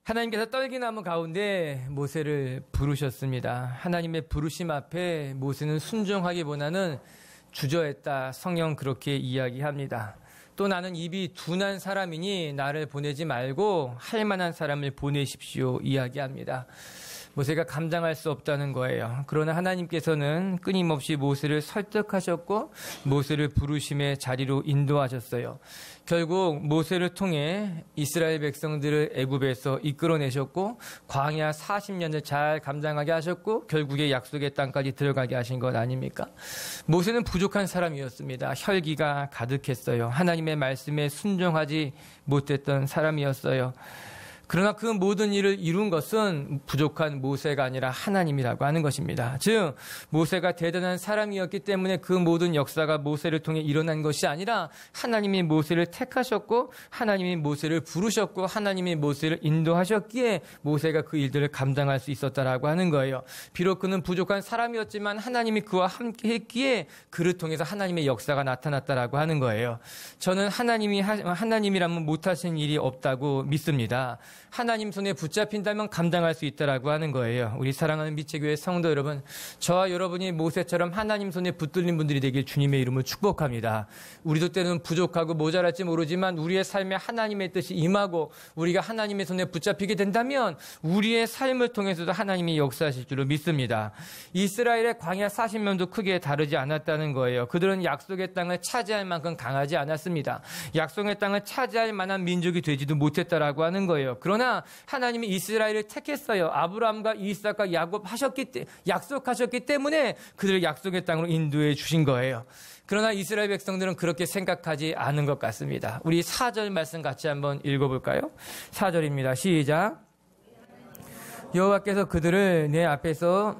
하나님께서 떨기나무 가운데 모세를 부르셨습니다. 하나님의 부르심 앞에 모세는 순종하기보다는 주저했다. 성경 그렇게 이야기합니다. 또 나는 입이 둔한 사람이니 나를 보내지 말고 할 만한 사람을 보내십시오 이야기합니다. 모세가 감당할 수 없다는 거예요. 그러나 하나님께서는 끊임없이 모세를 설득하셨고 모세를 부르심의 자리로 인도하셨어요. 결국 모세를 통해 이스라엘 백성들을 애굽에서 이끌어내셨고 광야 40년을 잘 감당하게 하셨고 결국에 약속의 땅까지 들어가게 하신 것 아닙니까? 모세는 부족한 사람이었습니다. 혈기가 가득했어요. 하나님의 말씀에 순종하지 못했던 사람이었어요. 그러나 그 모든 일을 이룬 것은 부족한 모세가 아니라 하나님이라고 하는 것입니다. 즉 모세가 대단한 사람이었기 때문에 그 모든 역사가 모세를 통해 일어난 것이 아니라 하나님이 모세를 택하셨고 하나님이 모세를 부르셨고 하나님이 모세를 인도하셨기에 모세가 그 일들을 감당할 수 있었다라고 하는 거예요. 비록 그는 부족한 사람이었지만 하나님이 그와 함께 했기에 그를 통해서 하나님의 역사가 나타났다라고 하는 거예요. 저는 하나님이라면 못하신 일이 없다고 믿습니다. 하나님 손에 붙잡힌다면 감당할 수 있다라고 하는 거예요. 우리 사랑하는 미체교회 성도 여러분, 저와 여러분이 모세처럼 하나님 손에 붙들린 분들이 되길 주님의 이름으로 축복합니다. 우리도 때는 부족하고 모자랄지 모르지만 우리의 삶에 하나님의 뜻이 임하고 우리가 하나님의 손에 붙잡히게 된다면 우리의 삶을 통해서도 하나님이 역사하실 줄로 믿습니다. 이스라엘의 광야 40년도 크게 다르지 않았다는 거예요. 그들은 약속의 땅을 차지할 만큼 강하지 않았습니다. 약속의 땅을 차지할 만한 민족이 되지도 못했다라고 하는 거예요. 그러나 하나님이 이스라엘을 택했어요. 아브라함과 이삭과 야곱 약속하셨기 때문에 그들을 약속의 땅으로 인도해 주신 거예요. 그러나 이스라엘 백성들은 그렇게 생각하지 않은 것 같습니다. 우리 4절 말씀 같이 한번 읽어볼까요? 4절입니다. 시작. 여호와께서 그들을 내 앞에서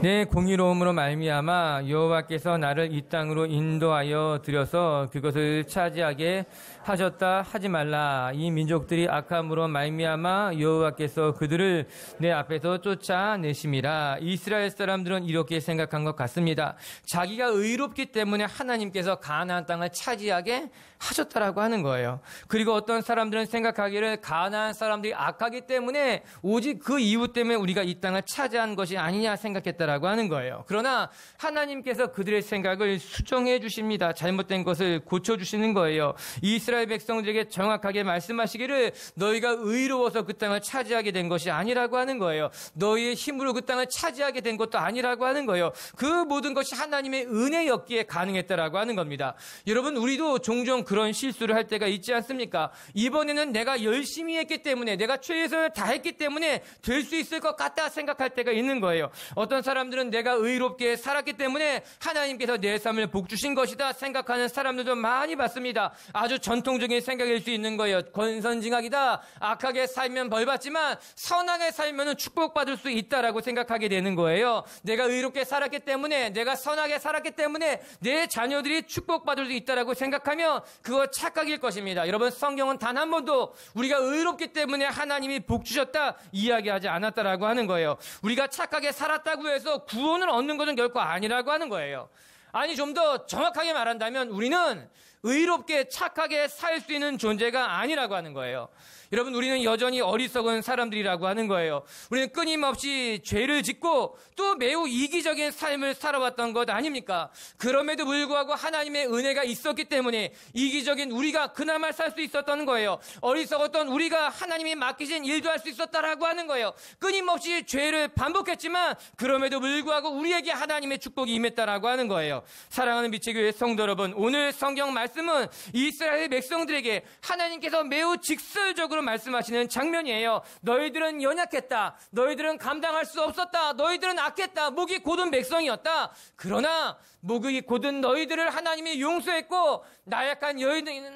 내 공의로움으로 말미암아 여호와께서 나를 이 땅으로 인도하여 들여서 그것을 차지하게 하셨다 하지 말라. 이 민족들이 악함으로 말미암아 여호와께서 그들을 내 앞에서 쫓아내심이라. 이스라엘 사람들은 이렇게 생각한 것 같습니다. 자기가 의롭기 때문에 하나님께서 가나안 땅을 차지하게 하셨다라고 하는 거예요. 그리고 어떤 사람들은 생각하기를 가나안 사람들이 악하기 때문에 오직 그 이유 때문에 우리가 이 땅을 차지한 것이 아니냐 생각했다라고 하는 거예요. 그러나 하나님께서 그들의 생각을 수정해 주십니다. 잘못된 것을 고쳐주시는 거예요. 이스라엘 백성들에게 정확하게 말씀하시기를 너희가 의로워서 그 땅을 차지하게 된 것이 아니라고 하는 거예요. 너희의 힘으로 그 땅을 차지하게 된 것도 아니라고 하는 거예요. 그 모든 것이 하나님의 은혜였기에 가능했다라고 하는 겁니다. 여러분, 우리도 종종 그런 실수를 할 때가 있지 않습니까? 이번에는 내가 열심히 했기 때문에 내가 최선을 다했기 때문에 될 수 있을 것 같다 생각할 때가 있는 거예요. 어떤 사람들은 내가 의롭게 살았기 때문에 하나님께서 내 삶을 복 주신 것이다 생각하는 사람들도 많이 봤습니다. 아주 전통적인 생각일 수 있는 거예요. 권선징악이다. 악하게 살면 벌받지만 선하게 살면 축복받을 수 있다라고 생각하게 되는 거예요. 내가 의롭게 살았기 때문에 내가 선하게 살았기 때문에 내 자녀들이 축복받을 수 있다라고 생각하면 그거 착각일 것입니다. 여러분, 성경은 단 한 번도 우리가 의롭기 때문에 하나님이 복 주셨다 이야기하지 않았다라고 하는 거예요. 우리가 착하게 살았다고 해서 구원을 얻는 것은 결코 아니라고 하는 거예요. 아니, 좀 더 정확하게 말한다면 우리는 의롭게 착하게 살 수 있는 존재가 아니라고 하는 거예요. 여러분, 우리는 여전히 어리석은 사람들이라고 하는 거예요. 우리는 끊임없이 죄를 짓고 또 매우 이기적인 삶을 살아왔던 것 아닙니까? 그럼에도 불구하고 하나님의 은혜가 있었기 때문에 이기적인 우리가 그나마 살 수 있었던 거예요. 어리석었던 우리가 하나님이 맡기신 일도 할 수 있었다라고 하는 거예요. 끊임없이 죄를 반복했지만 그럼에도 불구하고 우리에게 하나님의 축복이 임했다라고 하는 거예요. 사랑하는 미체교회 성도 여러분, 오늘 성경 말씀은 이스라엘 백성들에게 하나님께서 매우 직설적으로 말씀하시는 장면이에요. 너희들은 연약했다. 너희들은 감당할 수 없었다. 너희들은 악했다. 목이 곧은 백성이었다. 그러나 목이 곧은 너희들을 하나님이 용서했고 나약한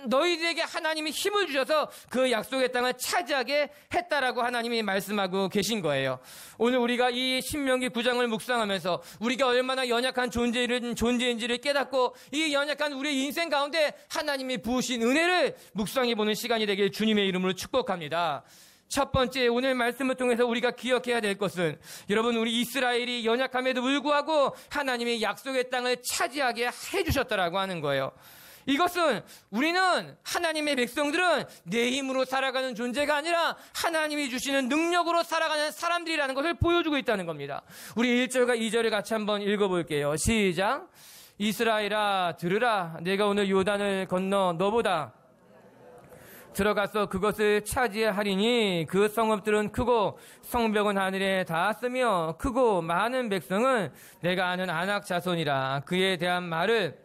너희들에게 하나님이 힘을 주셔서 그 약속의 땅을 차지하게 했다라고 하나님이 말씀하고 계신 거예요. 오늘 우리가 이 신명기 9장을 묵상하면서 우리가 얼마나 연약한 존재인지를 깨닫고 이 연약한 우리의 인생 가운데 하나님이 부으신 은혜를 묵상해보는 시간이 되길 주님의 이름으로 축복합니다. 첫 번째, 오늘 말씀을 통해서 우리가 기억해야 될 것은 여러분, 우리 이스라엘이 연약함에도 불구하고 하나님의 약속의 땅을 차지하게 해주셨다라고 하는 거예요. 이것은 우리는 하나님의 백성들은 내 힘으로 살아가는 존재가 아니라 하나님이 주시는 능력으로 살아가는 사람들이라는 것을 보여주고 있다는 겁니다. 우리 1절과 2절을 같이 한번 읽어볼게요. 시작. 이스라엘아 들으라. 내가 오늘 요단을 건너 너보다 들어가서 그것을 차지하리니 그 성읍들은 크고 성벽은 하늘에 닿았으며 크고 많은 백성은 내가 아는 아낙 자손이라. 그에 대한 말을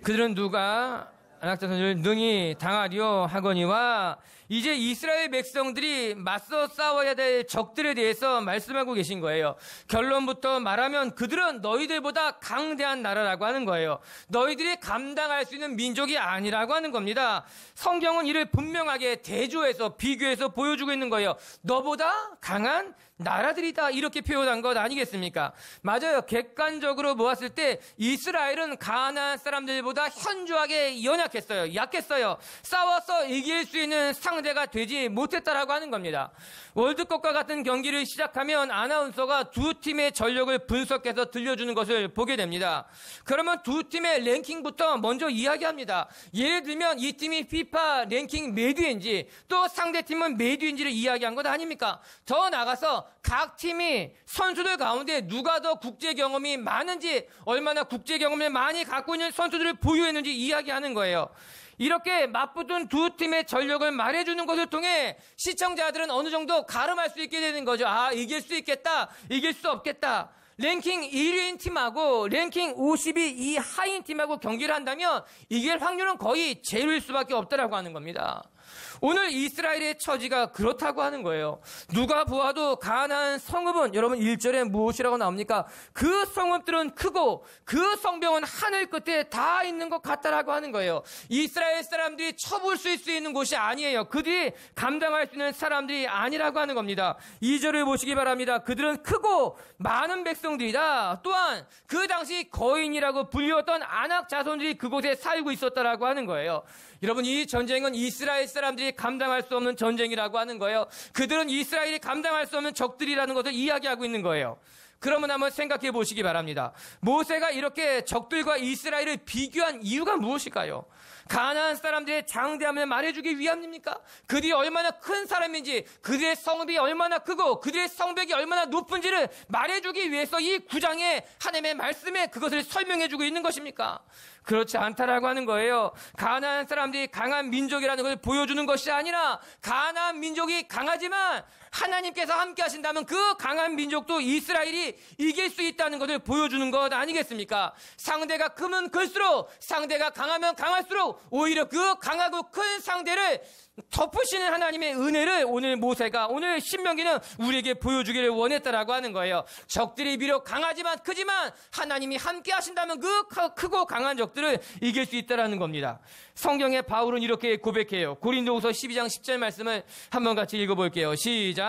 그들은 누가 아낙 자손을 능히 당하리요 하거니와. 이제 이스라엘 백성들이 맞서 싸워야 될 적들에 대해서 말씀하고 계신 거예요. 결론부터 말하면 그들은 너희들보다 강대한 나라라고 하는 거예요. 너희들이 감당할 수 있는 민족이 아니라고 하는 겁니다. 성경은 이를 분명하게 대조해서 비교해서 보여주고 있는 거예요. 너보다 강한 나라들이다, 이렇게 표현한 것 아니겠습니까? 맞아요. 객관적으로 보았을 때 이스라엘은 가나안 사람들보다 현저하게 연약했어요. 약했어요. 싸워서 이길 수 있는 상대가 되지 못했다라고 하는 겁니다. 월드컵과 같은 경기를 시작하면 아나운서가 두 팀의 전력을 분석해서 들려주는 것을 보게 됩니다. 그러면 두 팀의 랭킹부터 먼저 이야기합니다. 예를 들면 이 팀이 FIFA 랭킹 몇 위인지, 또 상대팀은 몇 위인지를 이야기한 것 아닙니까? 더 나가서 각 팀이 선수들 가운데 누가 더 국제 경험이 많은지, 얼마나 국제 경험을 많이 갖고 있는 선수들을 보유했는지 이야기하는 거예요. 이렇게 맞붙은 두 팀의 전력을 말해주는 것을 통해 시청자들은 어느 정도 가름할 수 있게 되는 거죠. 아, 이길 수 있겠다, 이길 수 없겠다. 랭킹 1위인 팀하고 랭킹 50위 이하인 팀하고 경기를 한다면 이길 확률은 거의 제로일 수밖에 없다라고 하는 겁니다. 오늘 이스라엘의 처지가 그렇다고 하는 거예요. 누가 보아도 가나안 성읍은, 여러분 1절에 무엇이라고 나옵니까? 그 성읍들은 크고 그 성벽은 하늘 끝에 다 있는 것 같다라고 하는 거예요. 이스라엘 사람들이 쳐볼 수 있는 곳이 아니에요. 그들이 감당할 수 있는 사람들이 아니라고 하는 겁니다. 2절을 보시기 바랍니다. 그들은 크고 많은 백성들이다. 또한 그 당시 거인이라고 불리웠던 아낙 자손들이 그곳에 살고 있었다라고 하는 거예요. 여러분, 이 전쟁은 이스라엘 사람들이 감당할 수 없는 전쟁이라고 하는 거예요. 그들은 이스라엘이 감당할 수 없는 적들이라는 것을 이야기하고 있는 거예요. 그러면 한번 생각해 보시기 바랍니다. 모세가 이렇게 적들과 이스라엘을 비교한 이유가 무엇일까요? 가나안 사람들의 장대함을 말해주기 위함입니까? 그들이 얼마나 큰 사람인지, 그들의 성읍이 얼마나 크고 그들의 성벽이 얼마나 높은지를 말해주기 위해서 이 9장의 하나님의 말씀에 그것을 설명해주고 있는 것입니까? 그렇지 않다라고 하는 거예요. 가나안 사람들이 강한 민족이라는 것을 보여주는 것이 아니라, 가나안 민족이 강하지만 하나님께서 함께 하신다면 그 강한 민족도 이스라엘이 이길 수 있다는 것을 보여주는 것 아니겠습니까? 상대가 크면 클수록, 상대가 강하면 강할수록 오히려 그 강하고 큰 상대를 덮으시는 하나님의 은혜를 오늘 모세가, 오늘 신명기는 우리에게 보여주기를 원했다라고 하는 거예요. 적들이 비록 강하지만 크지만 하나님이 함께 하신다면 그 크고 강한 적들을 이길 수 있다라는 겁니다. 성경에 바울은 이렇게 고백해요. 고린도후서 12장 10절 말씀을 한번 같이 읽어볼게요. 시작.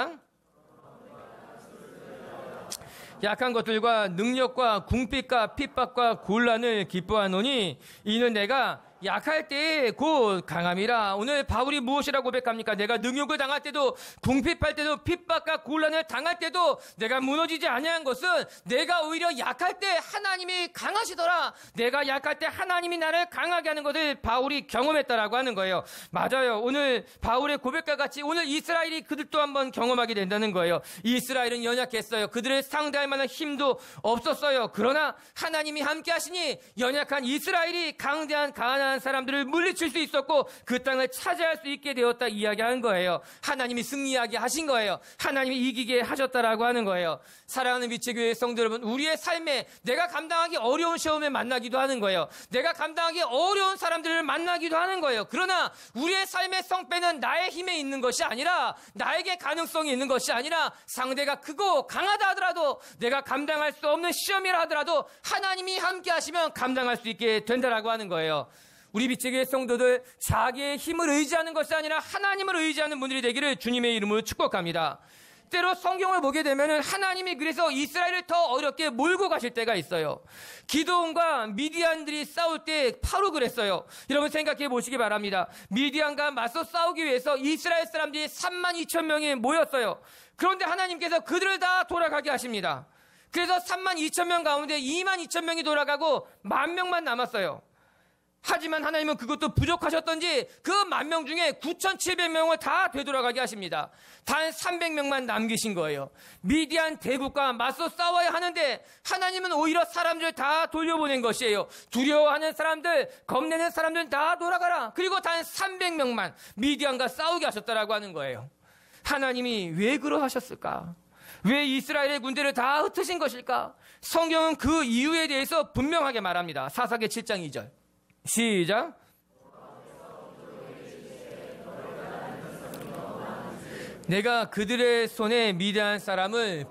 약한 것들과 능력과 궁핍과 핍박과 곤란을 기뻐하노니 이는 내가 약할 때에 곧 강함이라. 오늘 바울이 무엇이라고 고백합니까? 내가 능욕을 당할 때도, 궁핍할 때도, 핍박과 곤란을 당할 때도 내가 무너지지 아니한 것은 내가 오히려 약할 때 하나님이 강하시더라. 내가 약할 때 하나님이 나를 강하게 하는 것을 바울이 경험했다라고 하는 거예요. 맞아요. 오늘 바울의 고백과 같이 오늘 이스라엘이 그들도 한번 경험하게 된다는 거예요. 이스라엘은 연약했어요. 그들을 상대할 만한 힘도 없었어요. 그러나 하나님이 함께 하시니 연약한 이스라엘이 강대한 가나안 사람들을 물리칠 수 있었고 그 땅을 차지할 수 있게 되었다 이야기하는 거예요. 하나님이 승리하게 하신 거예요. 하나님이 이기게 하셨다라고 하는 거예요. 사랑하는 미체교회 성도 여러분, 우리의 삶에 내가 감당하기 어려운 시험을 만나기도 하는 거예요. 내가 감당하기 어려운 사람들을 만나기도 하는 거예요. 그러나 우리의 삶의 성패는 나의 힘에 있는 것이 아니라, 나에게 가능성이 있는 것이 아니라, 상대가 크고 강하다 하더라도, 내가 감당할 수 없는 시험이라 하더라도 하나님이 함께 하시면 감당할 수 있게 된다라고 하는 거예요. 우리 비체교회 성도들, 자기의 힘을 의지하는 것이 아니라 하나님을 의지하는 분들이 되기를 주님의 이름으로 축복합니다. 때로 성경을 보게 되면 하나님이 그래서 이스라엘을 더 어렵게 몰고 가실 때가 있어요. 기드온과 미디안들이 싸울 때 바로 그랬어요. 여러분 생각해 보시기 바랍니다. 미디안과 맞서 싸우기 위해서 이스라엘 사람들이 32,000명이 모였어요. 그런데 하나님께서 그들을 다 돌아가게 하십니다. 그래서 32,000명 가운데 22,000명이 돌아가고 10,000명만 남았어요. 하지만 하나님은 그것도 부족하셨던지 그 10,000명 중에 9,700명을 다 되돌아가게 하십니다. 단 300명만 남기신 거예요. 미디안 대국과 맞서 싸워야 하는데 하나님은 오히려 사람들을 다 돌려보낸 것이에요. 두려워하는 사람들, 겁내는 사람들은 다 돌아가라. 그리고 단 300명만 미디안과 싸우게 하셨다라고 하는 거예요. 하나님이 왜 그러하셨을까? 왜 이스라엘의 군대를 다 흩으신 것일까? 성경은 그 이유에 대해서 분명하게 말합니다. 사사기 7장 2절. 시작. 내가 그들의 손에 미디안 사람을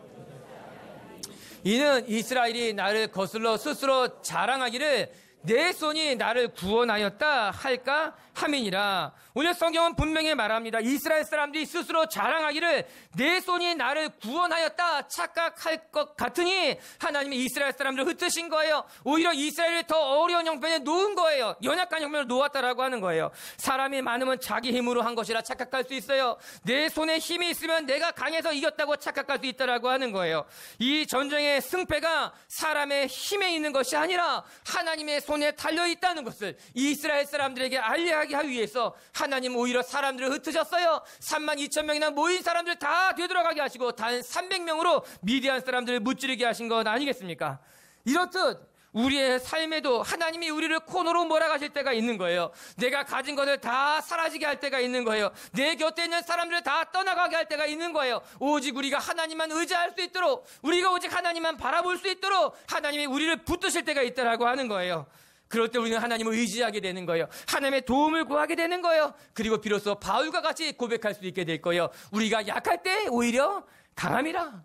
이는 이스라엘이 나를 거슬러 스스로 자랑하기를 내 손이 나를 구원하였다 할까 함이니라. 오늘 성경은 분명히 말합니다. 이스라엘 사람들이 스스로 자랑하기를 내 손이 나를 구원하였다 착각할 것 같으니 하나님이 이스라엘 사람들을 흩으신 거예요. 오히려 이스라엘을 더 어려운 형편에 놓은 거예요. 연약한 형편을 놓았다라고 하는 거예요. 사람이 많으면 자기 힘으로 한 것이라 착각할 수 있어요. 내 손에 힘이 있으면 내가 강해서 이겼다고 착각할 수 있다라고 하는 거예요. 이 전쟁의 승패가 사람의 힘에 있는 것이 아니라 하나님의 손에 달려있다는 것을 이스라엘 사람들에게 알려하게 하기 위해서 하나님 오히려 사람들을 흩으셨어요. 32,000명이나 모인 사람들 다 되돌아가게 하시고 단 300명으로 미디안 사람들을 무찌르게 하신 것 아니겠습니까? 이렇듯 우리의 삶에도 하나님이 우리를 코너로 몰아가실 때가 있는 거예요. 내가 가진 것을 다 사라지게 할 때가 있는 거예요. 내 곁에 있는 사람들을 다 떠나가게 할 때가 있는 거예요. 오직 우리가 하나님만 의지할 수 있도록, 우리가 오직 하나님만 바라볼 수 있도록 하나님이 우리를 붙드실 때가 있다라고 하는 거예요. 그럴 때 우리는 하나님을 의지하게 되는 거예요. 하나님의 도움을 구하게 되는 거예요. 그리고 비로소 바울과 같이 고백할 수 있게 될 거예요. 우리가 약할 때 오히려 강함이라.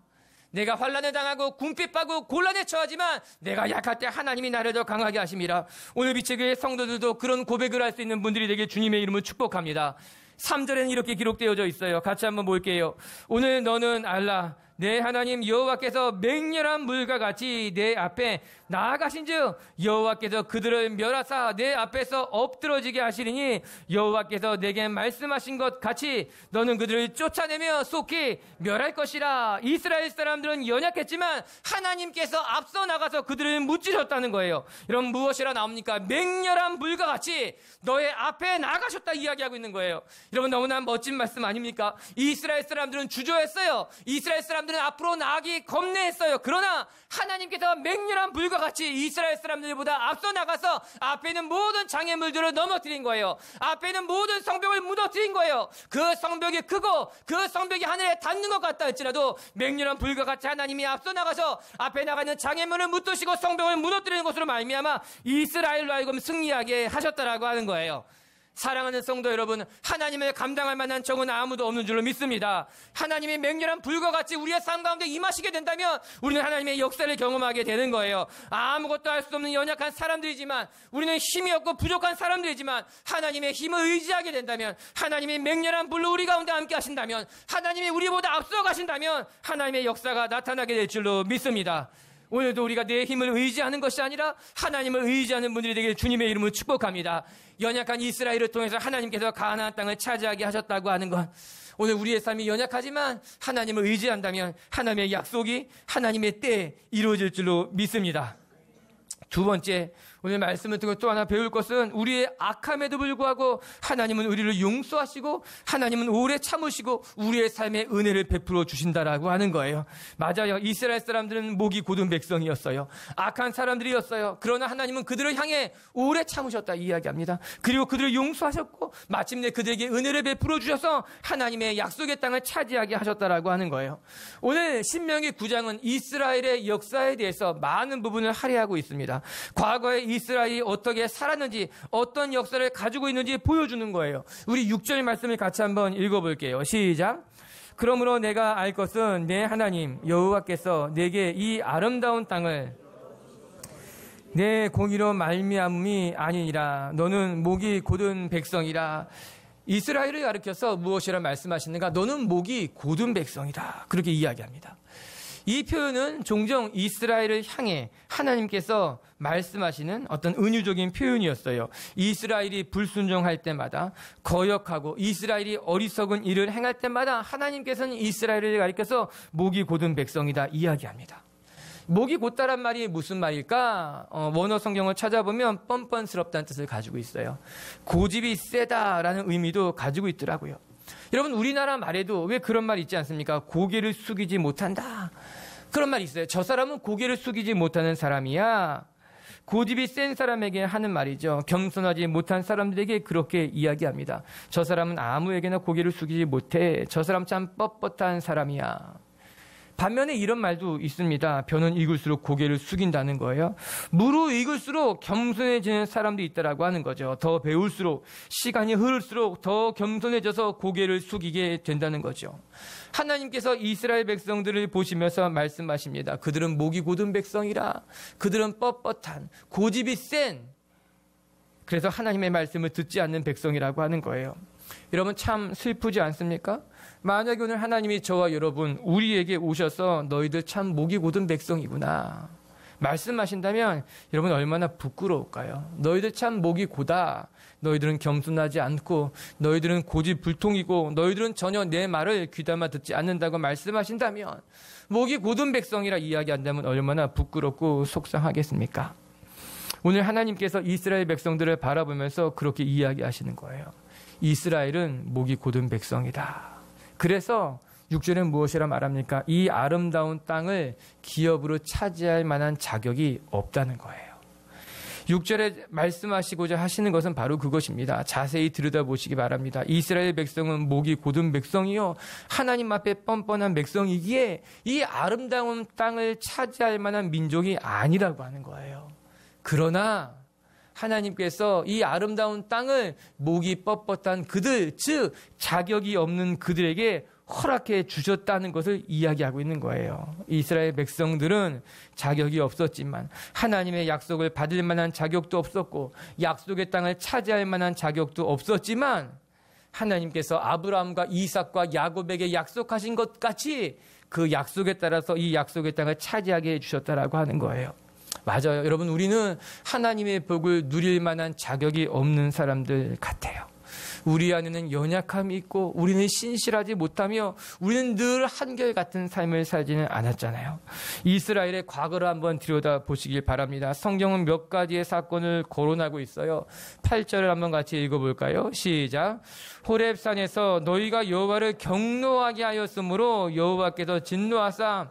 내가 환난을 당하고 궁핍하고 곤란에 처하지만 내가 약할 때 하나님이 나를 더 강하게 하심이라. 오늘 비체교회 성도들도 그런 고백을 할 수 있는 분들이 되길 주님의 이름으로 축복합니다. 3절에는 이렇게 기록되어져 있어요. 같이 한번 볼게요. 오늘 너는 알라 내 하나님 여호와께서 맹렬한 물과 같이 내 앞에 나아가신즉 여호와께서 그들을 멸하사 내 앞에서 엎드러지게 하시리니 여호와께서 내게 말씀하신 것 같이 너는 그들을 쫓아내며 속히 멸할 것이라. 이스라엘 사람들은 연약했지만 하나님께서 앞서 나가서 그들을 무찌르셨다는 거예요. 여러분 무엇이라 나옵니까? 맹렬한 물과 같이 너의 앞에 나가셨다 이야기하고 있는 거예요. 여러분 너무나 멋진 말씀 아닙니까? 이스라엘 사람들은 주저했어요. 이스라엘 사람들은 앞으로 나가기 겁내했어요. 그러나 하나님께서 맹렬한 불과 같이 이스라엘 사람들보다 앞서 나가서 앞에 있는 모든 장애물들을 넘어뜨린 거예요. 앞에 있는 모든 성벽을 무너뜨린 거예요. 그 성벽이 크고 그 성벽이 하늘에 닿는 것 같다 할지라도 맹렬한 불과 같이 하나님이 앞서 나가서 앞에 나가는 장애물을 무너뜨리고 성벽을 무너뜨리는 것으로 말미암아 이스라엘로 하여금 승리하게 하셨다라고 하는 거예요. 사랑하는 성도 여러분, 하나님을 감당할 만한 적은 아무도 없는 줄로 믿습니다. 하나님의 맹렬한 불과 같이 우리의 삶 가운데 임하시게 된다면 우리는 하나님의 역사를 경험하게 되는 거예요. 아무것도 할 수 없는 연약한 사람들이지만, 우리는 힘이 없고 부족한 사람들이지만 하나님의 힘을 의지하게 된다면, 하나님의 맹렬한 불로 우리 가운데 함께 하신다면, 하나님이 우리보다 앞서 가신다면 하나님의 역사가 나타나게 될 줄로 믿습니다. 오늘도 우리가 내 힘을 의지하는 것이 아니라 하나님을 의지하는 분들이 되길 주님의 이름으로 축복합니다. 연약한 이스라엘을 통해서 하나님께서 가나안 땅을 차지하게 하셨다고 하는 것, 오늘 우리의 삶이 연약하지만 하나님을 의지한다면 하나님의 약속이 하나님의 때에 이루어질 줄로 믿습니다. 두 번째, 오늘 말씀을 듣고 또 하나 배울 것은 우리의 악함에도 불구하고 하나님은 우리를 용서하시고 하나님은 오래 참으시고 우리의 삶에 은혜를 베풀어 주신다라고 하는 거예요. 맞아요. 이스라엘 사람들은 목이 곧은 백성이었어요. 악한 사람들이었어요. 그러나 하나님은 그들을 향해 오래 참으셨다 이야기합니다. 그리고 그들을 용서하셨고 마침내 그들에게 은혜를 베풀어 주셔서 하나님의 약속의 땅을 차지하게 하셨다라고 하는 거예요. 오늘 신명기 9장은 이스라엘의 역사에 대해서 많은 부분을 할애하고 있습니다. 과거에 이스라엘이 어떻게 살았는지, 어떤 역사를 가지고 있는지 보여주는 거예요. 우리 6절 말씀을 같이 한번 읽어볼게요. 시작. 그러므로 내가 알 것은 내 하나님 여호와께서 내게 이 아름다운 땅을 내 공의로 말미암음이 아니니라. 너는 목이 곧은 백성이라. 이스라엘을 가리켜서 무엇이라 말씀하시는가? 너는 목이 곧은 백성이다. 그렇게 이야기합니다. 이 표현은 종종 이스라엘을 향해 하나님께서 말씀하시는 어떤 은유적인 표현이었어요. 이스라엘이 불순종할 때마다, 거역하고 이스라엘이 어리석은 일을 행할 때마다 하나님께서는 이스라엘을 가리켜서 목이 곧은 백성이다 이야기합니다. 목이 곧다란 말이 무슨 말일까? 원어 성경을 찾아보면 뻔뻔스럽다는 뜻을 가지고 있어요. 고집이 세다라는 의미도 가지고 있더라고요. 여러분, 우리나라 말에도 왜 그런 말 있지 않습니까? 고개를 숙이지 못한다. 그런 말이 있어요. 저 사람은 고개를 숙이지 못하는 사람이야. 고집이 센 사람에게 하는 말이죠. 겸손하지 못한 사람들에게 그렇게 이야기합니다. 저 사람은 아무에게나 고개를 숙이지 못해. 저 사람 참 뻣뻣한 사람이야. 반면에 이런 말도 있습니다. 벼는 익을수록 고개를 숙인다는 거예요. 무르익을수록 겸손해지는 사람도 있다라고 하는 거죠. 더 배울수록, 시간이 흐를수록 더 겸손해져서 고개를 숙이게 된다는 거죠. 하나님께서 이스라엘 백성들을 보시면서 말씀하십니다. 그들은 목이 곧은 백성이라. 그들은 뻣뻣한, 고집이 센, 그래서 하나님의 말씀을 듣지 않는 백성이라고 하는 거예요. 여러분, 참 슬프지 않습니까? 만약에 오늘 하나님이 저와 여러분, 우리에게 오셔서 너희들 참 목이 곧은 백성이구나 말씀하신다면 여러분 얼마나 부끄러울까요? 너희들 참 목이 고다. 너희들은 겸손하지 않고 너희들은 고집불통이고 너희들은 전혀 내 말을 귀담아 듣지 않는다고 말씀하신다면, 목이 곧은 백성이라 이야기한다면 얼마나 부끄럽고 속상하겠습니까? 오늘 하나님께서 이스라엘 백성들을 바라보면서 그렇게 이야기하시는 거예요. 이스라엘은 목이 곧은 백성이다. 그래서 6절에 무엇이라 말합니까? 이 아름다운 땅을 기업으로 차지할 만한 자격이 없다는 거예요. 6절에 말씀하시고자 하시는 것은 바로 그것입니다. 자세히 들여다보시기 바랍니다. 이스라엘 백성은 목이 곧은 백성이요, 하나님 앞에 뻔뻔한 백성이기에 이 아름다운 땅을 차지할 만한 민족이 아니라고 하는 거예요. 그러나 하나님께서 이 아름다운 땅을 목이 뻣뻣한 그들, 즉 자격이 없는 그들에게 허락해 주셨다는 것을 이야기하고 있는 거예요. 이스라엘 백성들은 자격이 없었지만, 하나님의 약속을 받을 만한 자격도 없었고 약속의 땅을 차지할 만한 자격도 없었지만, 하나님께서 아브라함과 이삭과 야곱에게 약속하신 것 같이 그 약속에 따라서 이 약속의 땅을 차지하게 해주셨다라고 하는 거예요. 맞아요. 여러분, 우리는 하나님의 복을 누릴 만한 자격이 없는 사람들 같아요. 우리 안에는 연약함이 있고 우리는 신실하지 못하며 우리는 늘 한결같은 삶을 살지는 않았잖아요. 이스라엘의 과거를 한번 들여다보시길 바랍니다. 성경은 몇 가지의 사건을 거론하고 있어요. 8절을 한번 같이 읽어볼까요? 시작. 호렙산에서 너희가 여호와를 경노하게 하였으므로 여호와께서 진노하사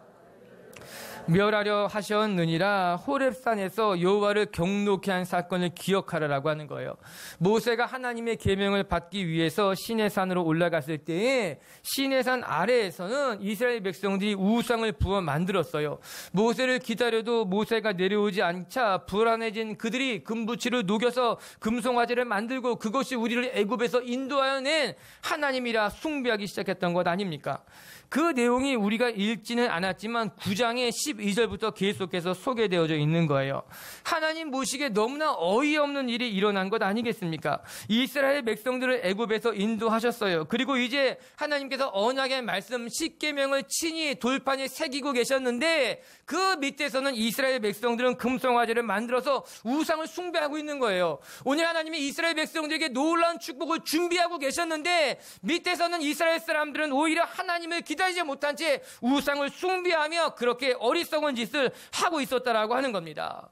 멸하려 하셨느니라. 호렙산에서 여호와를 경노케 한 사건을 기억하라라고 하는 거예요. 모세가 하나님의 계명을 받기 위해서 시내산으로 올라갔을 때에 시내산 아래에서는 이스라엘 백성들이 우상을 부어 만들었어요. 모세를 기다려도 모세가 내려오지 않자 불안해진 그들이 금부치를 녹여서 금송아지를 만들고 그것이 우리를 애굽에서 인도하여 낸 하나님이라 숭배하기 시작했던 것 아닙니까? 그 내용이 우리가 읽지는 않았지만 9장의 12절부터 계속해서 소개되어져 있는 거예요. 하나님 보시기에 너무나 어이없는 일이 일어난 것 아니겠습니까? 이스라엘 백성들을 애굽에서 인도하셨어요. 그리고 이제 하나님께서 언약의 말씀 10계명을 친히 돌판에 새기고 계셨는데, 그 밑에서는 이스라엘 백성들은 금송아지를 만들어서 우상을 숭배하고 있는 거예요. 오늘 하나님이 이스라엘 백성들에게 놀라운 축복을 준비하고 계셨는데, 밑에서는 이스라엘 사람들은 오히려 하나님을 기다리지 못한 채 우상을 숭배하며 그렇게 어리석은 짓을 하고 있었다라고 하는 겁니다.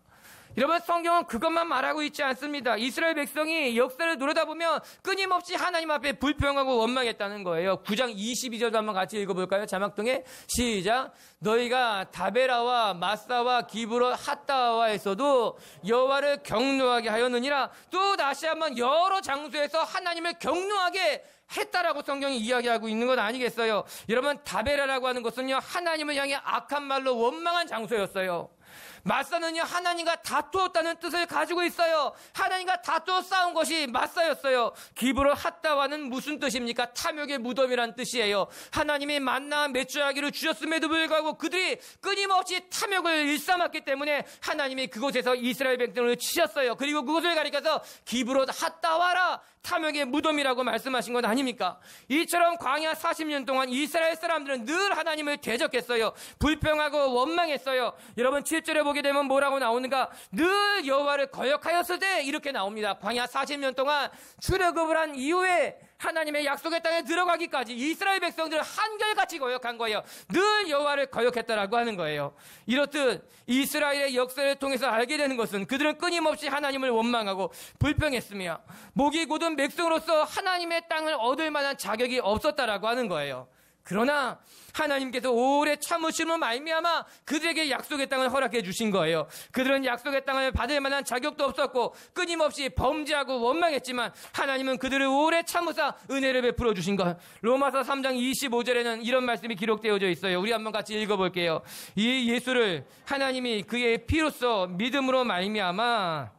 여러분, 성경은 그것만 말하고 있지 않습니다. 이스라엘 백성이 역사를 노려다보면 끊임없이 하나님 앞에 불평하고 원망했다는 거예요. 9장 22절도 한번 같이 읽어볼까요? 자막등에 시작. 너희가 다베라와 마사와 기브롯 핫다와에서도 여호와를 경노하게 하였느니라. 또 다시 한번 여러 장소에서 하나님을 경노하게 했다라고 성경이 이야기하고 있는 것 아니겠어요? 여러분, 다베라라고 하는 것은요, 하나님을 향해 악한 말로 원망한 장소였어요. 마사는요, 하나님과 다투었다는 뜻을 가지고 있어요. 하나님과 다투어 싸운 것이 마사였어요. 기브롯 핫다와는 무슨 뜻입니까? 탐욕의 무덤이란 뜻이에요. 하나님이 만나 메추라기를 주셨음에도 불구하고 그들이 끊임없이 탐욕을 일삼았기 때문에 하나님이 그곳에서 이스라엘 백성을 치셨어요. 그리고 그곳을 가리켜서 기브롯 핫다와라, 탐욕의 무덤이라고 말씀하신 것 아닙니까? 이처럼 광야 40년 동안 이스라엘 사람들은 늘 하나님을 대적했어요. 불평하고 원망했어요. 여러분, 7절에 보게 되면 뭐라고 나오는가? 늘 여호와를 거역하였으되, 이렇게 나옵니다. 광야 40년 동안 출애굽을 한 이후에 하나님의 약속의 땅에 들어가기까지 이스라엘 백성들은 한결같이 거역한 거예요. 늘 여호와를 거역했다라고 하는 거예요. 이렇듯 이스라엘의 역사를 통해서 알게 되는 것은 그들은 끊임없이 하나님을 원망하고 불평했으며 목이 곧은 백성으로서 하나님의 땅을 얻을 만한 자격이 없었다라고 하는 거예요. 그러나 하나님께서 오래 참으심으로 말미암아 그들에게 약속의 땅을 허락해 주신 거예요. 그들은 약속의 땅을 받을 만한 자격도 없었고 끊임없이 범죄하고 원망했지만 하나님은 그들을 오래 참으사 은혜를 베풀어 주신 것. 로마서 3장 25절에는 이런 말씀이 기록되어져 있어요. 우리 한번 같이 읽어볼게요. 이 예수를 하나님이 그의 피로써 믿음으로 말미암아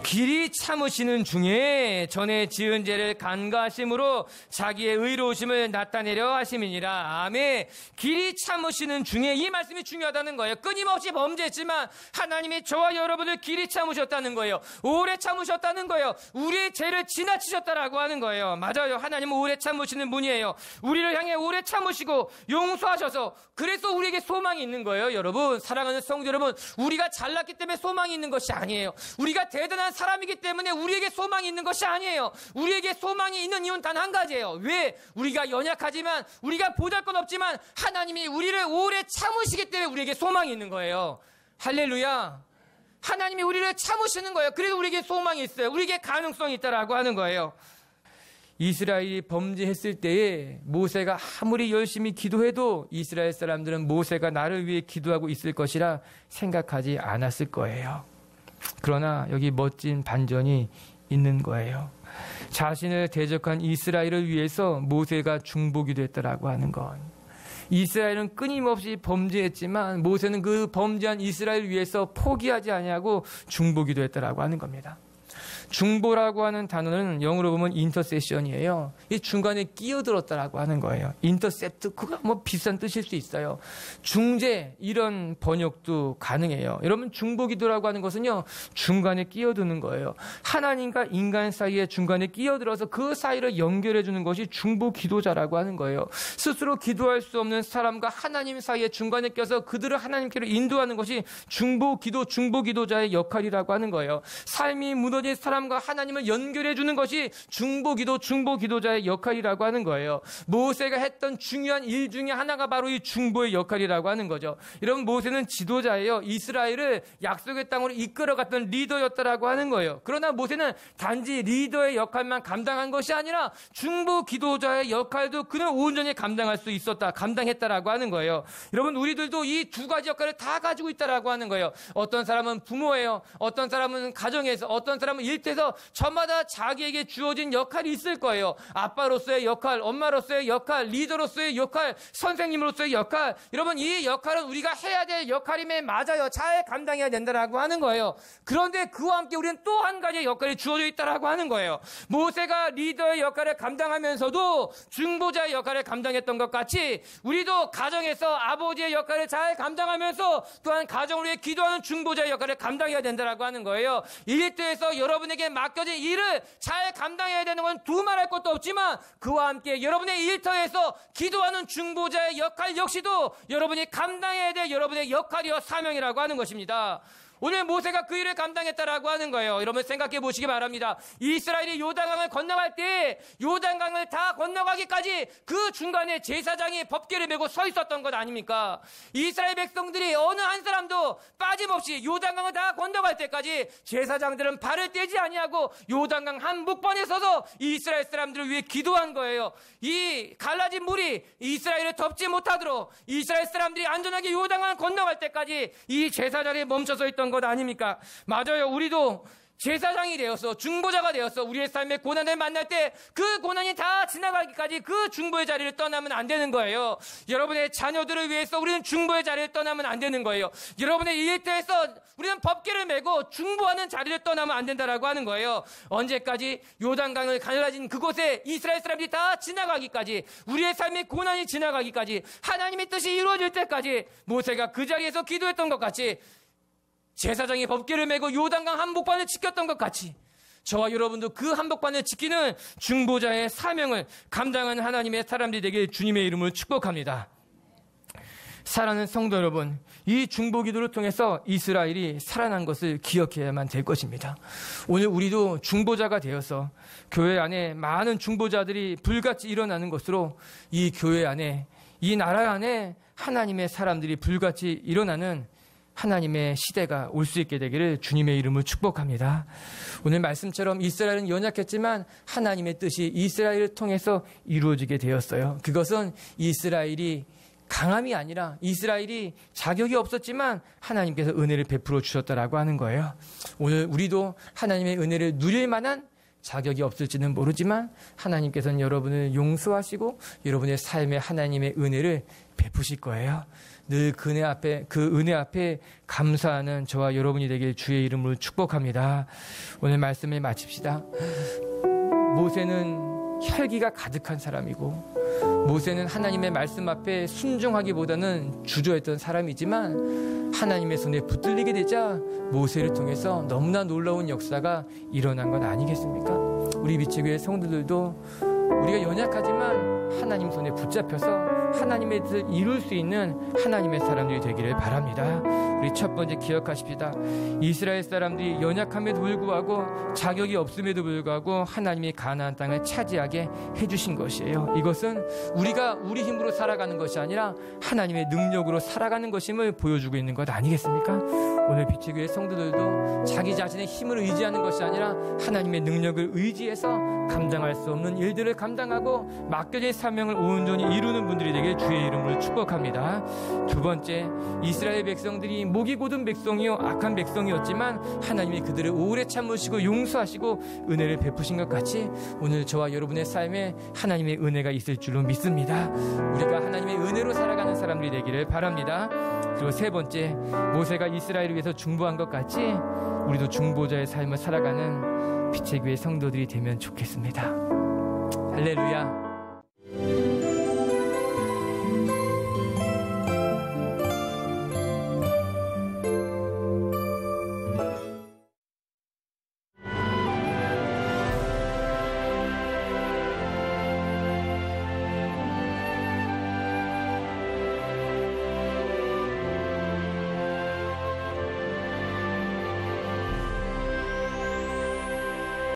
길이 참으시는 중에 전에 지은 죄를 간과하심으로 자기의 의로우심을 나타내려 하심이니라. 아멘. 길이 참으시는 중에, 이 말씀이 중요하다는 거예요. 끊임없이 범죄했지만 하나님이 저와 여러분을 길이 참으셨다는 거예요. 오래 참으셨다는 거예요. 우리의 죄를 지나치셨다라고 하는 거예요. 맞아요. 하나님은 오래 참으시는 분이에요. 우리를 향해 오래 참으시고 용서하셔서 그래서 우리에게 소망이 있는 거예요. 여러분, 사랑하는 성도 여러분, 우리가 잘났기 때문에 소망이 있는 것이 아니에요. 우리가 대단한 사람이기 때문에 우리에게 소망이 있는 것이 아니에요. 우리에게 소망이 있는 이유는 단 한 가지예요. 왜? 우리가 연약하지만, 우리가 보잘것없지만 하나님이 우리를 오래 참으시기 때문에 우리에게 소망이 있는 거예요. 할렐루야. 하나님이 우리를 참으시는 거예요. 그래서 우리에게 소망이 있어요. 우리에게 가능성이 있다라고 하는 거예요. 이스라엘이 범죄했을 때에 모세가 아무리 열심히 기도해도 이스라엘 사람들은 모세가 나를 위해 기도하고 있을 것이라 생각하지 않았을 거예요. 그러나 여기 멋진 반전이 있는 거예요. 자신을 대적한 이스라엘을 위해서 모세가 중보기 됐다라고 하는 것. 이스라엘은 끊임없이 범죄했지만 모세는 그 범죄한 이스라엘을 위해서 포기하지 아니하고 중보기도 했다라고 하는 겁니다. 중보라고 하는 단어는 영어로 보면 인터세션이에요. 이 중간에 끼어들었다라고 하는 거예요. 인터셉트, 그거 뭐 비슷한 뜻일 수 있어요. 중재, 이런 번역도 가능해요. 여러분, 중보기도라고 하는 것은요, 중간에 끼어드는 거예요. 하나님과 인간 사이에 중간에 끼어들어서 그 사이를 연결해 주는 것이 중보기도자라고 하는 거예요. 스스로 기도할 수 없는 사람과 하나님 사이에 중간에 껴서 그들을 하나님께로 인도하는 것이 중보기도자의 역할이라고 하는 거예요. 삶이 무너진 사람과 하나님을 연결해 주는 것이 중보기도자의 역할이라고 하는 거예요. 모세가 했던 중요한 일 중에 하나가 바로 이 중보의 역할이라고 하는 거죠. 여러분, 모세는 지도자예요. 이스라엘을 약속의 땅으로 이끌어갔던 리더였다라고 하는 거예요. 그러나 모세는 단지 리더의 역할만 감당한 것이 아니라 중보기도자의 역할도 그는 온전히 감당했다라고 하는 거예요. 여러분, 우리들도 이 두 가지 역할을 다 가지고 있다라고 하는 거예요. 어떤 사람은 부모예요. 어떤 사람은 가정에서, 어떤 사람은 일터에서 저마다 자기에게 주어진 역할이 있을 거예요. 아빠로서의 역할, 엄마로서의 역할, 리더로서의 역할, 선생님으로서의 역할. 여러분, 이 역할은 우리가 해야 될 역할임에 맞아요. 잘 감당해야 된다라고 하는 거예요. 그런데 그와 함께 우리는 또 한 가지의 역할이 주어져 있다라고 하는 거예요. 모세가 리더의 역할을 감당하면서도 중보자의 역할을 감당했던 것 같이 우리도 가정에서 아버지의 역할을 잘 감당하면서 또한 가정을 위해 기도하는 중보자의 역할을 감당해야 된다라고 하는 거예요. 일터에서 여러분에게 맡겨진 일을 잘 감당해야 되는 건 두말할 것도 없지만 그와 함께 여러분의 일터에서 기도하는 중보자의 역할 역시도 여러분이 감당해야 될 여러분의 역할이요 사명이라고 하는 것입니다. 오늘 모세가 그 일을 감당했다라고 하는 거예요. 여러분, 생각해 보시기 바랍니다. 이스라엘이 요단강을 건너갈 때 요단강을 다 건너가기까지 그 중간에 제사장이 법궤를 메고 서 있었던 것 아닙니까? 이스라엘 백성들이 어느 한 사람도 빠짐없이 요단강을 다 건너갈 때까지 제사장들은 발을 떼지 아니하고 요단강 한복판에 서서 이스라엘 사람들을 위해 기도한 거예요. 이 갈라진 물이 이스라엘을 덮지 못하도록 이스라엘 사람들이 안전하게 요단강을 건너갈 때까지 이 제사장이 멈춰서 있던 것 아닙니까? 맞아요. 우리도 제사장이 되어서 중보자가 되어서 우리의 삶의 고난을 만날 때 그 고난이 다 지나가기까지 그 중보의 자리를 떠나면 안 되는 거예요. 여러분의 자녀들을 위해서 우리는 중보의 자리를 떠나면 안 되는 거예요. 여러분의 일터에서 우리는 법궤를 메고 중보하는 자리를 떠나면 안 된다라고 하는 거예요. 언제까지? 요단강을 가늘어진 그곳에 이스라엘 사람들이 다 지나가기까지, 우리의 삶의 고난이 지나가기까지, 하나님의 뜻이 이루어질 때까지 모세가 그 자리에서 기도했던 것 같이, 제사장이 법궤를 메고 요단강 한복판을 지켰던 것 같이 저와 여러분도 그 한복판을 지키는 중보자의 사명을 감당하는 하나님의 사람들이 되길 주님의 이름으로 축복합니다. 사랑하는 성도 여러분, 이 중보기도를 통해서 이스라엘이 살아난 것을 기억해야만 될 것입니다. 오늘 우리도 중보자가 되어서 교회 안에 많은 중보자들이 불같이 일어나는 것으로 이 교회 안에, 이 나라 안에 하나님의 사람들이 불같이 일어나는 하나님의 시대가 올 수 있게 되기를 주님의 이름으로 축복합니다. 오늘 말씀처럼 이스라엘은 연약했지만 하나님의 뜻이 이스라엘을 통해서 이루어지게 되었어요. 그것은 이스라엘이 강함이 아니라 이스라엘이 자격이 없었지만 하나님께서 은혜를 베풀어 주셨다라고 하는 거예요. 오늘 우리도 하나님의 은혜를 누릴 만한 자격이 없을지는 모르지만 하나님께서는 여러분을 용서하시고 여러분의 삶에 하나님의 은혜를 베푸실 거예요. 늘 그 은혜 앞에 감사하는 저와 여러분이 되길 주의 이름으로 축복합니다. 오늘 말씀을 마칩시다. 모세는 혈기가 가득한 사람이고 모세는 하나님의 말씀 앞에 순종하기보다는 주저했던 사람이지만 하나님의 손에 붙들리게 되자 모세를 통해서 너무나 놀라운 역사가 일어난 건 아니겠습니까? 우리 미치교회 성도들도 우리가 연약하지만 하나님 손에 붙잡혀서 하나님의 뜻을 이룰 수 있는 하나님의 사람들이 되기를 바랍니다. 우리 첫 번째 기억하십시다. 이스라엘 사람들이 연약함에도 불구하고 자격이 없음에도 불구하고 하나님이 가나안 땅을 차지하게 해주신 것이에요. 이것은 우리가 우리 힘으로 살아가는 것이 아니라 하나님의 능력으로 살아가는 것임을 보여주고 있는 것 아니겠습니까? 오늘 빛의교회 성도들도 자기 자신의 힘을 의지하는 것이 아니라 하나님의 능력을 의지해서 감당할 수 없는 일들을 감당하고 맡겨진 사명을 온전히 이루는 분들이 되길 주의 이름으로 축복합니다. 두 번째, 이스라엘 백성들이 목이 곧은 백성이요 악한 백성이었지만 하나님이 그들을 오래 참으시고 용서하시고 은혜를 베푸신 것 같이 오늘 저와 여러분의 삶에 하나님의 은혜가 있을 줄로 믿습니다. 우리가 하나님의 은혜로 살아가는 사람들이 되기를 바랍니다. 그리고 세 번째, 모세가 이스라엘을 위해서 중보한 것 같이 우리도 중보자의 삶을 살아가는 빛의 교회 성도들이 되면 좋겠습니다. 할렐루야.